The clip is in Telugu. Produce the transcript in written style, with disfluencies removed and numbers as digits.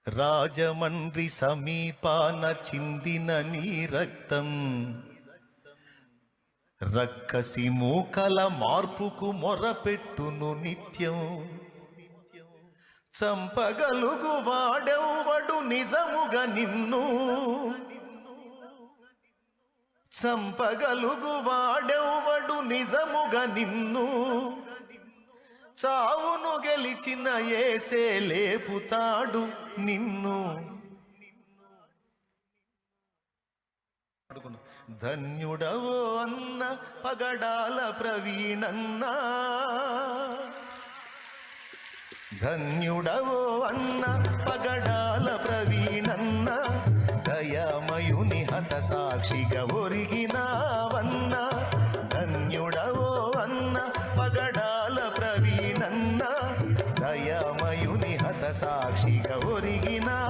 రాజమండ్రి సమీపాన చిందిన నీ రక్తం రక్కసి మూకల మార్పుకు మొరపెట్టును నిత్యం. చంపగలుగు వాడెవ్వడు నిజముగా నిన్ను, చంపగలుగు వాడెవ్వడు నిజముగా నిన్ను. చావును గెలిచిన యేసే లేపుతాడు నిన్ను. ధన్యుడవో అన్న పగడాల ప్రవీణన్న, ధన్యుడవో అన్న పగడాల ప్రవీణన్న. దయామయుని హత సాక్షిగా ఒరిగినావన్న. ధన్యుడవో అన్న పగడాల ప్రవీణన్న. దయామయుని హత సాక్షిగా ఒరిగినా